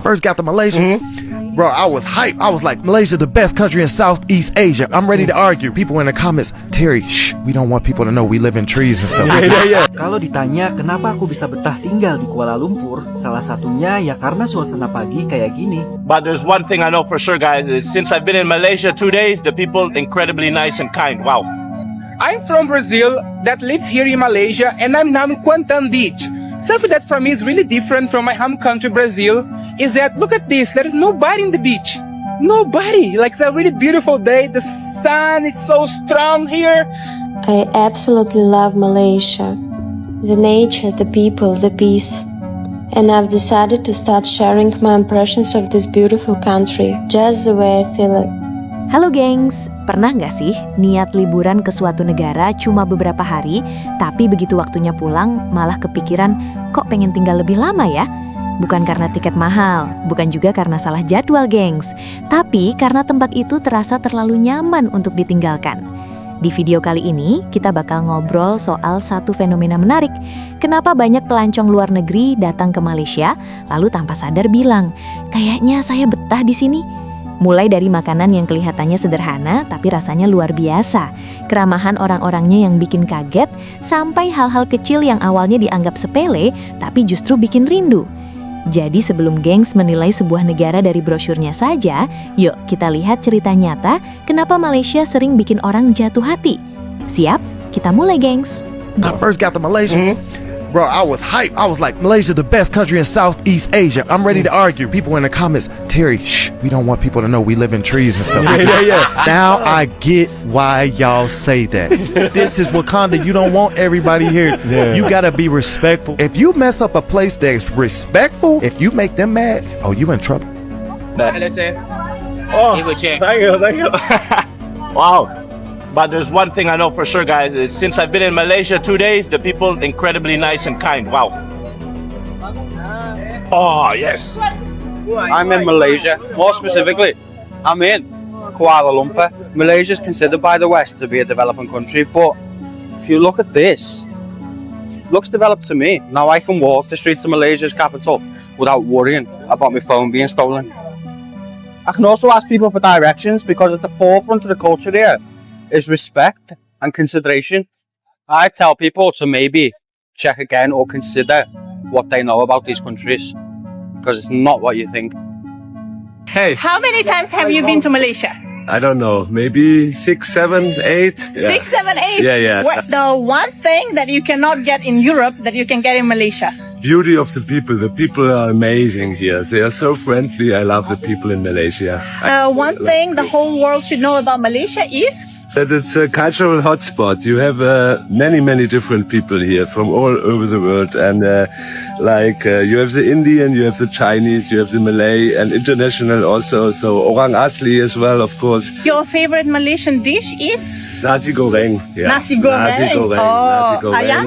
first got to Malaysia, bro, I was hyped. I was like, Malaysia's the best country in Southeast Asia. I'm ready to argue. People in the comments, Terry, shh, we don't want people to know we live in trees and stuff. Kalau ditanya kenapa aku bisa betah tinggal di Kuala Lumpur, salah satunya ya karena suasana pagi kayak gini. But there's one thing I know for sure, guys, is since I've been in Malaysia 2 days, the people incredibly nice and kind. Wow. I'm from Brazil that lives here in Malaysia, and I'm now in Kuantan Beach. Something that for me is really different from my home country, Brazil, is that, look at this, there is nobody in the beach. Nobody. Like, it's a really beautiful day. The sun is so strong here. I absolutely love Malaysia. The nature, the people, the peace. And I've decided to start sharing my impressions of this beautiful country, just the way I feel it. Halo gengs, pernah nggak sih niat liburan ke suatu negara cuma beberapa hari, tapi begitu waktunya pulang malah kepikiran kok pengen tinggal lebih lama ya? Bukan karena tiket mahal, bukan juga karena salah jadwal gengs, tapi karena tempat itu terasa terlalu nyaman untuk ditinggalkan. Di video kali ini, kita bakal ngobrol soal satu fenomena menarik. Kenapa banyak pelancong luar negeri datang ke Malaysia, lalu tanpa sadar bilang, kayaknya saya betah di sini. Mulai dari makanan yang kelihatannya sederhana tapi rasanya luar biasa, keramahan orang-orangnya yang bikin kaget, sampai hal-hal kecil yang awalnya dianggap sepele tapi justru bikin rindu. Jadi sebelum gengs menilai sebuah negara dari brosurnya saja, yuk kita lihat cerita nyata kenapa Malaysia sering bikin orang jatuh hati. Siap? Kita mulai gengs. I first got to Malaysia, bro, I was hyped. I was like, Malaysia's the best country in Southeast Asia. I'm ready to argue. People in the comments, Terry, shh, we don't want people to know we live in trees and stuff. Now I get why y'all say that. This is Wakanda. You don't want everybody here. You gotta be respectful. If you mess up a place that's respectful, if you make them mad, oh, you in trouble. Let's say, Oh, thank you. Wow. But there's one thing I know for sure, guys, is since I've been in Malaysia 2 days, the people incredibly nice and kind. Wow. Oh, yes. I'm in Malaysia. More specifically, I'm in Kuala Lumpur. Malaysia is considered by the West to be a developing country, but if you look at this, it looks developed to me. Now I can walk the streets of Malaysia's capital without worrying about my phone being stolen. I can also ask people for directions because at the forefront of the culture here is respect and consideration. I tell people to maybe check again or consider what they know about these countries, because it's not what you think. Hey, how many times have you been to Malaysia? I don't know, maybe 6, 7, 8. 6, 7, 8? Yeah. What's the one thing that you cannot get in Europe that you can get in Malaysia? Beauty of the people. The people are amazing here. They are so friendly. I love the people in Malaysia. One thing the whole world should know about Malaysia is? That it's a cultural hotspot. You have many different people here from all over the world, and you have the Indian, you have the Chinese, you have the Malay, and international also. So orang asli as well, of course. Your favorite Malaysian dish is? Nasi goreng. Yeah. Nasi goreng. Nasi goreng. Oh, Nasi goreng. ayam?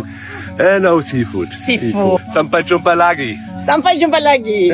No, seafood. Seafood. Sampai jumpa lagi. Sampai jumpa lagi.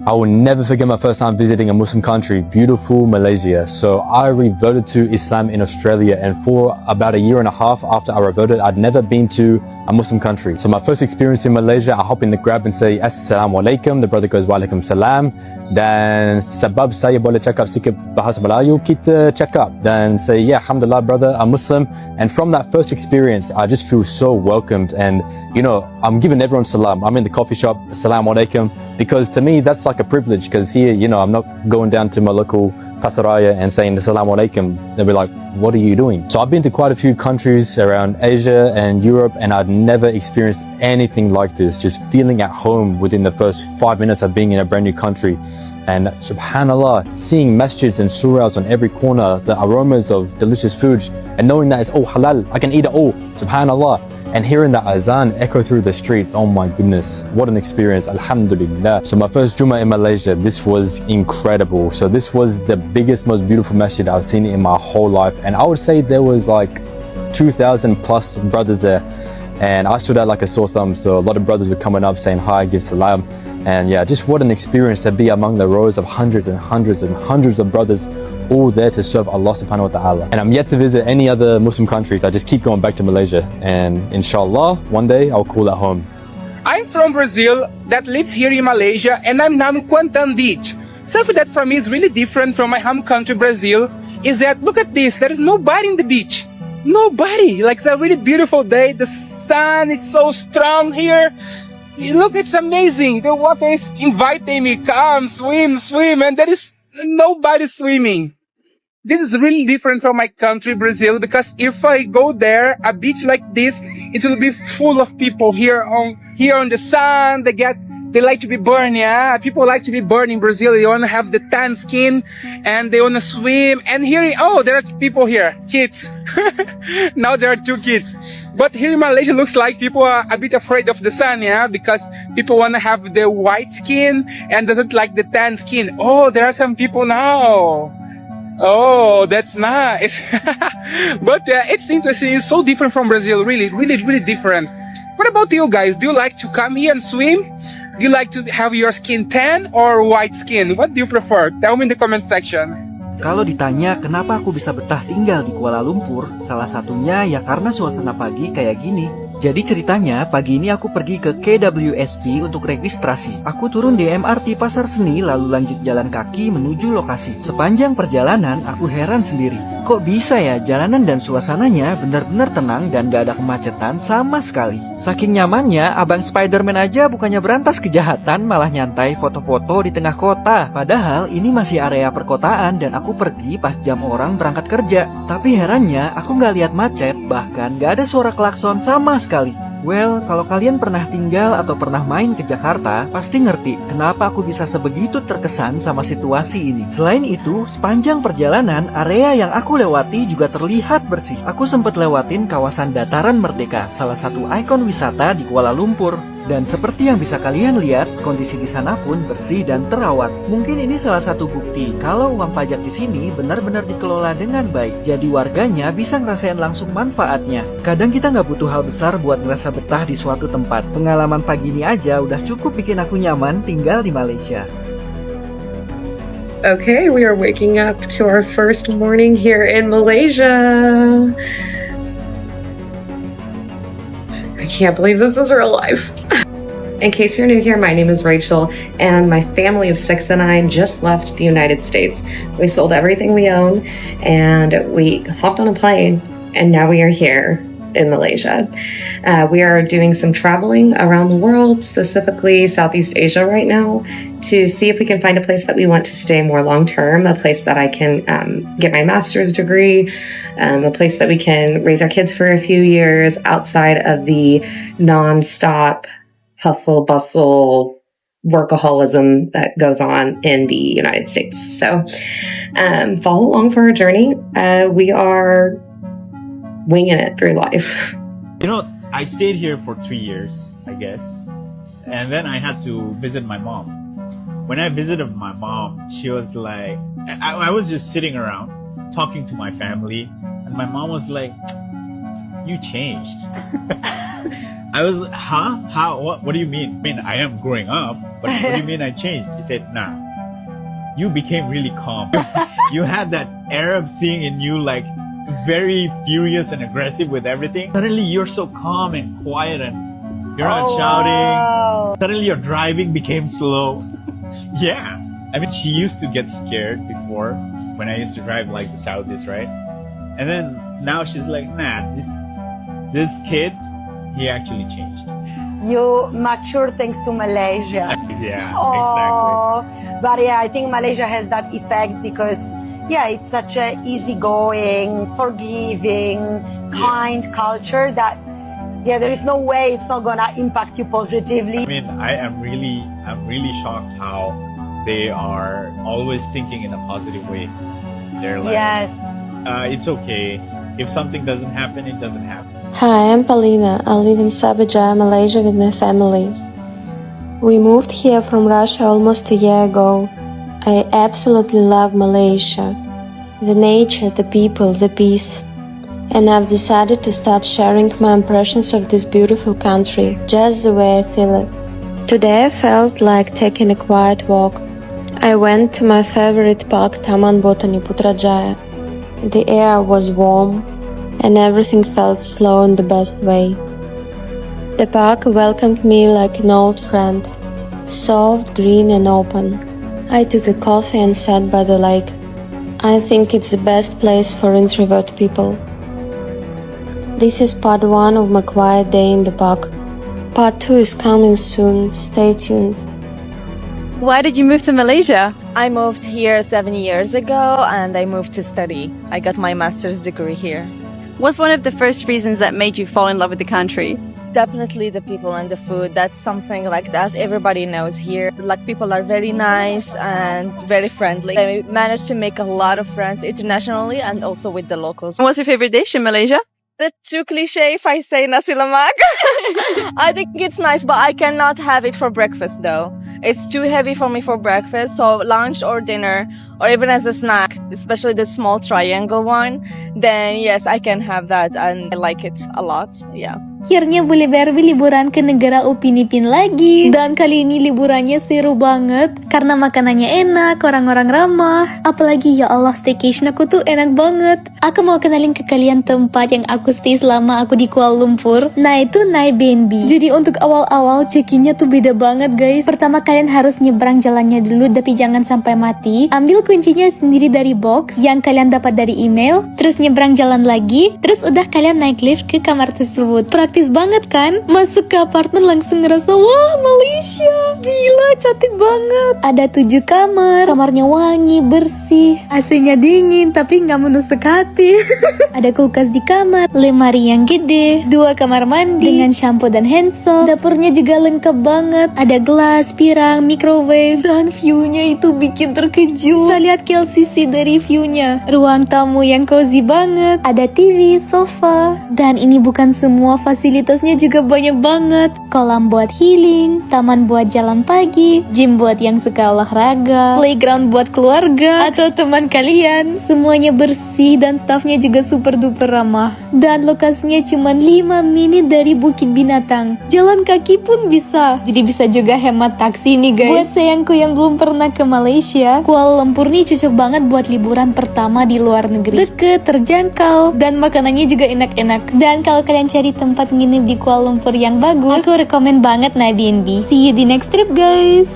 I will never forget my first time visiting a Muslim country, beautiful Malaysia. So I reverted to Islam in Australia, and for about a year and a half after I reverted, I'd never been to a Muslim country. So my first experience in Malaysia, I hop in the Grab and say Assalamualaikum. The brother goes Waalaikumsalam. Dan sebab saya boleh cakap sikit bahasa Melayu, kita cakap dan say, yeah, Alhamdulillah brother, I'm Muslim. And from that first experience, I just feel so welcomed, and you know, I'm giving everyone salam. I'm in the coffee shop, Assalamu alaikum, because to me that's like a privilege, because here, you know, I'm not going down to my local pasaraya and saying Assalamu alaikum. They'll be like, what are you doing? So I've been to quite a few countries around Asia and Europe, and I'd never experienced anything like this, just feeling at home within the first 5 minutes of being in a brand new country. And subhanallah, seeing masjids and surahs on every corner, the aromas of delicious food, and knowing that it's all halal, I can eat it all, subhanallah. And hearing that azan echo through the streets, oh my goodness, what an experience, alhamdulillah. So my first Jummah in Malaysia, this was incredible. So this was the biggest, most beautiful masjid I've seen in my whole life. And I would say there was like 2,000 plus brothers there. And I stood out like a sore thumb, so a lot of brothers were coming up saying hi, give salam. And yeah, just what an experience to be among the rows of hundreds and hundreds and hundreds of brothers all there to serve Allah subhanahu wa ta'ala. And I'm yet to visit any other Muslim countries. I just keep going back to Malaysia, and inshallah, one day I'll call that home. I'm from Brazil that lives here in Malaysia, and I'm now in Kuantan Beach. Something that for me is really different from my home country, Brazil, is that, look at this, there is nobody in the beach. Nobody. Like, it's a really beautiful day. The sun is so strong here. Look, it's amazing. The water is inviting me, come, swim, and there is nobody swimming. This is really different from my country, Brazil, because if I go there, a beach like this, it will be full of people here on the sun. They like to be burned, yeah? People like to be burned in Brazil. They want to have the tan skin and they want to swim. And here, oh, there are people here, kids. Now there are 2 kids. But here in Malaysia, looks like people are a bit afraid of the sun, yeah? Because people want to have the white skin and doesn't like the tan skin. Oh, there are some people now. Oh, that's nice. But it's interesting. It's so different from Brazil. Really, really, really different. What about you guys? Do you like to come here and swim? Do you like to have your skin tan or white skin? What do you prefer? Tell me in the comment section. Kalau ditanya kenapa aku bisa betah tinggal di Kuala Lumpur, salah satunya ya karena suasana pagi kayak gini. Jadi ceritanya, pagi ini aku pergi ke KWSP untuk registrasi. Aku turun di MRT Pasar Seni lalu lanjut jalan kaki menuju lokasi. Sepanjang perjalanan, aku heran sendiri. Kok bisa ya jalanan dan suasananya benar-benar tenang dan gak ada kemacetan sama sekali. Saking nyamannya, abang Spiderman aja bukannya berantas kejahatan malah nyantai foto-foto di tengah kota. Padahal ini masih area perkotaan dan aku pergi pas jam orang berangkat kerja. Tapi herannya, aku gak lihat macet, bahkan gak ada suara klakson sama sekali. Well, kalau kalian pernah tinggal atau pernah main ke Jakarta, pasti ngerti kenapa aku bisa sebegitu terkesan sama situasi ini. Selain itu, sepanjang perjalanan, area yang aku lewati juga terlihat bersih. Aku sempat lewatin kawasan Dataran Merdeka, salah satu ikon wisata di Kuala Lumpur. Dan seperti yang bisa kalian lihat, kondisi di sana pun bersih dan terawat. Mungkin ini salah satu bukti kalau uang pajak di sini benar-benar dikelola dengan baik. Jadi warganya bisa ngerasain langsung manfaatnya. Kadang kita nggak butuh hal besar buat ngerasa betah di suatu tempat. Pengalaman pagi ini aja udah cukup bikin aku nyaman tinggal di Malaysia. Okay, we are waking up to our first morning here in Malaysia. I can't believe this is real life. In case you're new here, my name is Rachel, and my family of 6 and I just left the United States. We sold everything we own, and we hopped on a plane, and now we are here in Malaysia. We are doing some traveling around the world, specifically Southeast Asia right now, to see if we can find a place that we want to stay more long-term, a place that I can get my master's degree, a place that we can raise our kids for a few years outside of the non-stop hustle, bustle, workaholism that goes on in the United States. So follow along for our journey. We are winging it through life. You know, I stayed here for 3 years, I guess. And then I had to visit my mom. When I visited my mom, she was like, I was just sitting around talking to my family. And my mom was like, you changed. I was, huh? How? What do you mean? I mean, I am growing up, but what do you mean I changed? She said, nah, you became really calm. You had that Arab thing in you, like very furious and aggressive with everything. Suddenly you're so calm and quiet and you're not shouting. Wow. Suddenly your driving became slow. Yeah. I mean, she used to get scared before when I used to drive like the Saudis, right? And then now she's like, nah, this kid, he actually changed. You mature thanks to Malaysia. Yeah, exactly. But yeah, I think Malaysia has that effect because, yeah, it's such a easygoing, forgiving, kind culture that, yeah, there is no way it's not gonna impact you positively. I mean, I'm really shocked how they are always thinking in a positive way. They're like, yes, it's okay. If something doesn't happen, it doesn't happen. Hi, I'm Paulina. I live in Sabah Jaya, Malaysia with my family. We moved here from Russia almost a year ago. I absolutely love Malaysia. The nature, the people, the peace. And I've decided to start sharing my impressions of this beautiful country, just the way I feel it. Today I felt like taking a quiet walk. I went to my favorite park, Taman Botani Putrajaya. The air was warm, and everything felt slow in the best way. The park welcomed me like an old friend, soft, green and open. I took a coffee and sat by the lake. I think it's the best place for introvert people. This is part 1 of my quiet day in the park. Part 2 is coming soon. Stay tuned. Why did you move to Malaysia? I moved here 7 years ago and I moved to study. I got my master's degree here. What's one of the first reasons that made you fall in love with the country? Definitely the people and the food. That's something like that everybody knows here. Like, people are very nice and very friendly. I managed to make a lot of friends internationally and also with the locals. What's your favorite dish in Malaysia? It's too cliche if I say nasi lemak. I think it's nice, but I cannot have it for breakfast though. It's too heavy for me for breakfast, so lunch or dinner, or even as a snack, especially the small triangle one, then yes, I can have that and I like it a lot, yeah. Akhirnya Bule Barbie liburan ke negara Upin Ipin lagi. Dan kali ini liburannya seru banget karena makanannya enak, orang-orang ramah. Apalagi ya Allah, staycation aku tuh enak banget. Aku mau kenalin ke kalian tempat yang aku stay selama aku di Kuala Lumpur. Nah, itu Nai BNB. Jadi untuk awal-awal check-innya tuh beda banget guys. Pertama kalian harus nyebrang jalannya dulu, tapi jangan sampai mati. Ambil kuncinya sendiri dari box yang kalian dapat dari email. Terus nyebrang jalan lagi. Terus udah kalian naik lift ke kamar tersebut. Praktis banget kan? Masuk ke apartemen langsung ngerasa, wah Malaysia, gila cantik banget. Ada 7 kamar, kamarnya wangi, bersih, AC-nya dingin tapi nggak menusuk hati. Ada kulkas di kamar, lemari yang gede, 2 kamar mandi dengan shampoo dan hand soap. Dapurnya juga lengkap banget, ada gelas, pirang, microwave, dan view-nya itu bikin terkejut. Bisa lihat KLCC dari view-nya. Ruang tamu yang cozy banget, ada TV, sofa, dan ini bukan semua fasilitasnya juga banyak banget. Kolam buat healing, taman buat jalan pagi, gym buat yang suka olahraga, playground buat keluarga atau teman kalian. Semuanya bersih dan staffnya juga super duper ramah. Dan lokasinya cuma 5 menit dari Bukit Binatang. Jalan kaki pun bisa. Jadi bisa juga hemat taksi nih guys. Buat sayangku yang belum pernah ke Malaysia, Kuala Lumpur nih cocok banget buat liburan pertama di luar negeri. Deket, terjangkau, dan makanannya juga enak-enak. Dan kalau kalian cari tempat nginep di Kuala Lumpur yang bagus, aku rekomen banget Nai BNB. See you di next trip guys.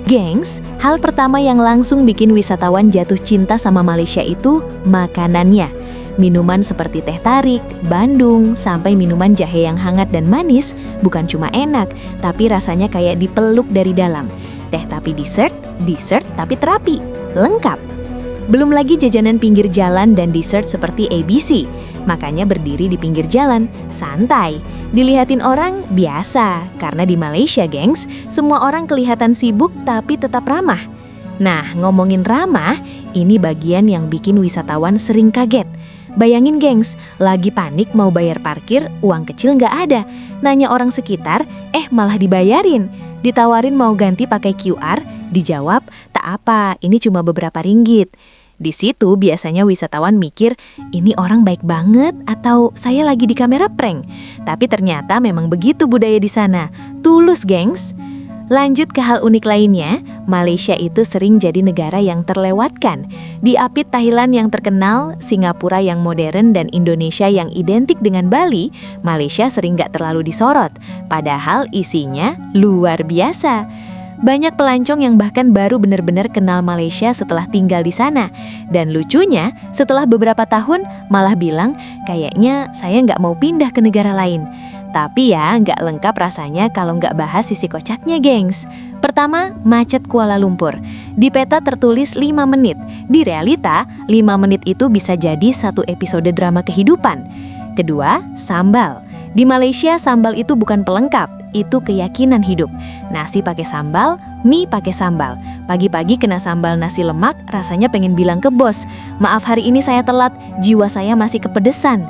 Gengs, hal pertama yang langsung bikin wisatawan jatuh cinta sama Malaysia itu makanannya. Minuman seperti teh tarik, bandung, sampai minuman jahe yang hangat dan manis bukan cuma enak, tapi rasanya kayak dipeluk dari dalam. Teh tapi dessert, dessert tapi terapi, lengkap. Belum lagi jajanan pinggir jalan dan dessert seperti ABC. Makanya berdiri di pinggir jalan, santai. Dilihatin orang, biasa. Karena di Malaysia, gengs, semua orang kelihatan sibuk tapi tetap ramah. Nah, ngomongin ramah, ini bagian yang bikin wisatawan sering kaget. Bayangin gengs, lagi panik mau bayar parkir, uang kecil nggak ada. Nanya orang sekitar, malah dibayarin. Ditawarin mau ganti pakai QR, dijawab, tak apa, ini cuma beberapa ringgit. Di situ biasanya wisatawan mikir, ini orang baik banget atau saya lagi di kamera prank. Tapi ternyata memang begitu budaya di sana. Tulus, gengs. Lanjut ke hal unik lainnya, Malaysia itu sering jadi negara yang terlewatkan. Diapit Thailand yang terkenal, Singapura yang modern, dan Indonesia yang identik dengan Bali, Malaysia sering gak terlalu disorot. Padahal isinya luar biasa. Banyak pelancong yang bahkan baru benar-benar kenal Malaysia setelah tinggal di sana. Dan lucunya, setelah beberapa tahun malah bilang, kayaknya saya nggak mau pindah ke negara lain. Tapi ya, nggak lengkap rasanya kalau nggak bahas sisi kocaknya, gengs. Pertama, macet Kuala Lumpur. Di peta tertulis 5 menit. Di realita, 5 menit itu bisa jadi 1 episode drama kehidupan. Kedua, sambal. Di Malaysia, sambal itu bukan pelengkap, itu keyakinan hidup. Nasi pakai sambal, mie pakai sambal. Pagi-pagi kena sambal nasi lemak, rasanya pengen bilang ke bos, maaf hari ini saya telat, jiwa saya masih kepedesan.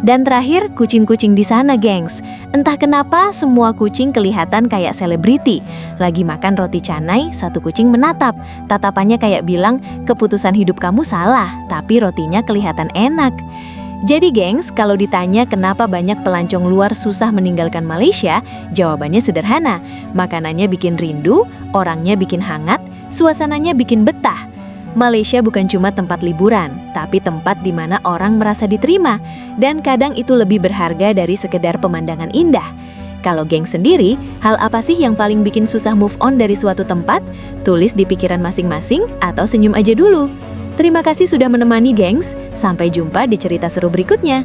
Dan terakhir, kucing-kucing di sana, gengs. Entah kenapa semua kucing kelihatan kayak selebriti. Lagi makan roti canai, satu kucing menatap. Tatapannya kayak bilang, keputusan hidup kamu salah, tapi rotinya kelihatan enak. Jadi gengs, kalau ditanya kenapa banyak pelancong luar susah meninggalkan Malaysia, jawabannya sederhana. Makanannya bikin rindu, orangnya bikin hangat, suasananya bikin betah. Malaysia bukan cuma tempat liburan, tapi tempat di mana orang merasa diterima. Dan kadang itu lebih berharga dari sekedar pemandangan indah. Kalau geng sendiri, hal apa sih yang paling bikin susah move on dari suatu tempat? Tulis di pikiran masing-masing atau senyum aja dulu. Terima kasih sudah menemani gengs, sampai jumpa di cerita seru berikutnya.